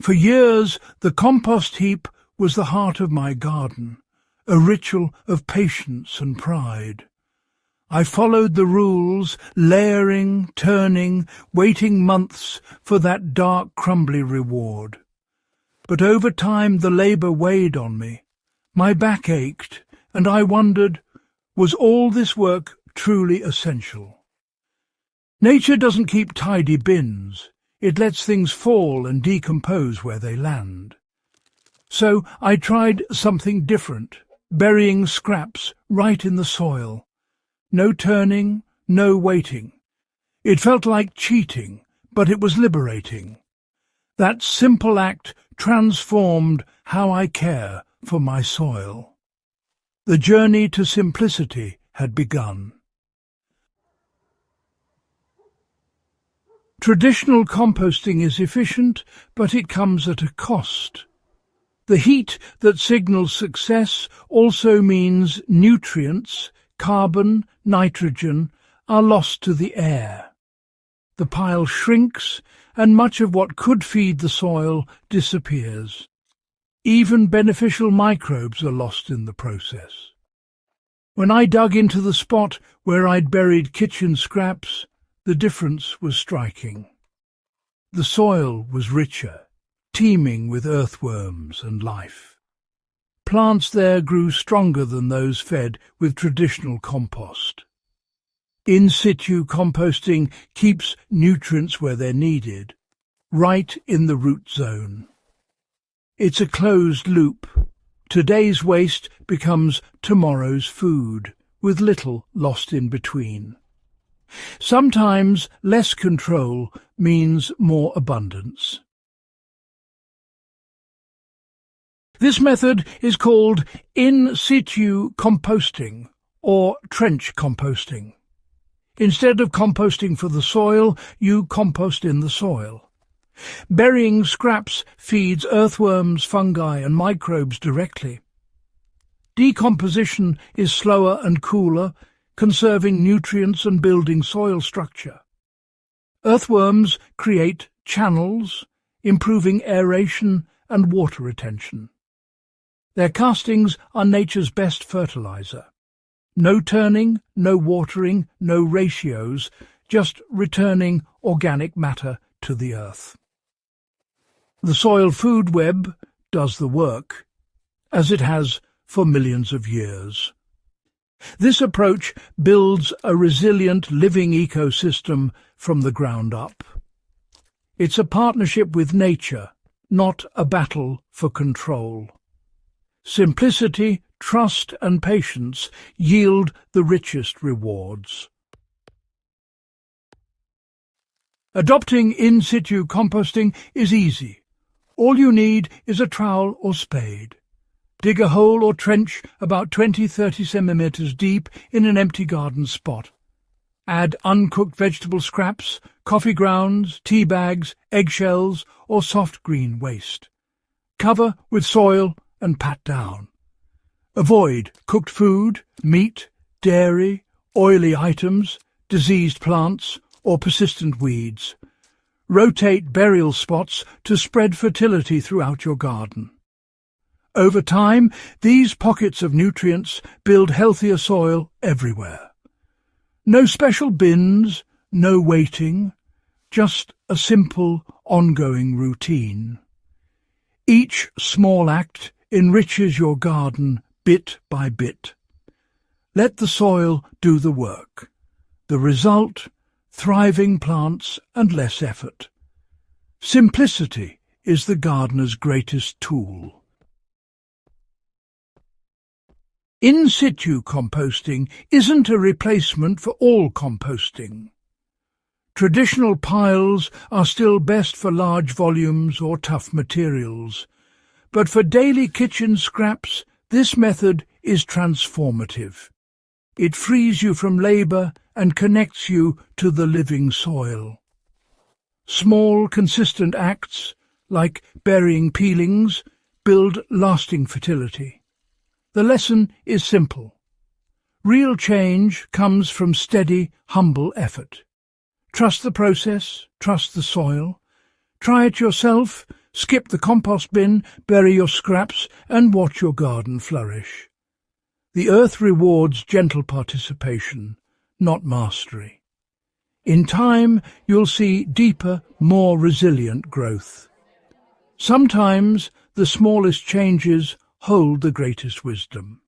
For years, the compost heap was the heart of my garden, a ritual of patience and pride. I followed the rules, layering, turning, waiting months for that dark, crumbly reward. But over time the labour weighed on me. My back ached, and I wondered, was all this work truly essential? Nature doesn't keep tidy bins. It lets things fall and decompose where they land. So I tried something different, burying scraps right in the soil. No turning, no waiting. It felt like cheating, but it was liberating. That simple act transformed how I care for my soil. The journey to simplicity had begun. Traditional composting is efficient, but it comes at a cost. The heat that signals success also means nutrients, carbon, nitrogen, are lost to the air. The pile shrinks, and much of what could feed the soil disappears. Even beneficial microbes are lost in the process. When I dug into the spot where I'd buried kitchen scraps, the difference was striking. The soil was richer, teeming with earthworms and life. Plants there grew stronger than those fed with traditional compost. In-situ composting keeps nutrients where they're needed, right in the root zone. It's a closed loop. Today's waste becomes tomorrow's food, with little lost in between. Sometimes less control means more abundance. This method is called in-situ composting, or trench composting. Instead of composting for the soil, you compost in the soil. Burying scraps feeds earthworms, fungi and microbes directly. Decomposition is slower and cooler, conserving nutrients and building soil structure. Earthworms create channels, improving aeration and water retention. Their castings are nature's best fertilizer. No turning, no watering, no ratios, just returning organic matter to the earth. The soil food web does the work, as it has for millions of years. This approach builds a resilient living ecosystem from the ground up. It's a partnership with nature, not a battle for control. Simplicity, trust and patience yield the richest rewards. Adopting in-situ composting is easy. All you need is a trowel or spade. Dig a hole or trench about 20-30 centimeters deep in an empty garden spot. Add uncooked vegetable scraps, coffee grounds, tea bags, eggshells or soft green waste. Cover with soil and pat down. Avoid cooked food, meat, dairy, oily items, diseased plants or persistent weeds. Rotate burial spots to spread fertility throughout your garden. Over time, these pockets of nutrients build healthier soil everywhere. No special bins, no waiting, just a simple, ongoing routine. Each small act enriches your garden bit by bit. Let the soil do the work. The result, thriving plants and less effort. Simplicity is the gardener's greatest tool. In-situ composting isn't a replacement for all composting. Traditional piles are still best for large volumes or tough materials, but for daily kitchen scraps, this method is transformative. It frees you from labour and connects you to the living soil. Small, consistent acts, like burying peelings, build lasting fertility. The lesson is simple. Real change comes from steady, humble effort. Trust the process, trust the soil. Try it yourself, Skip the compost bin, bury your scraps, and watch your garden flourish. The earth rewards gentle participation, not mastery. In time, you'll see deeper, more resilient growth. Sometimes the smallest changes hold the greatest wisdom.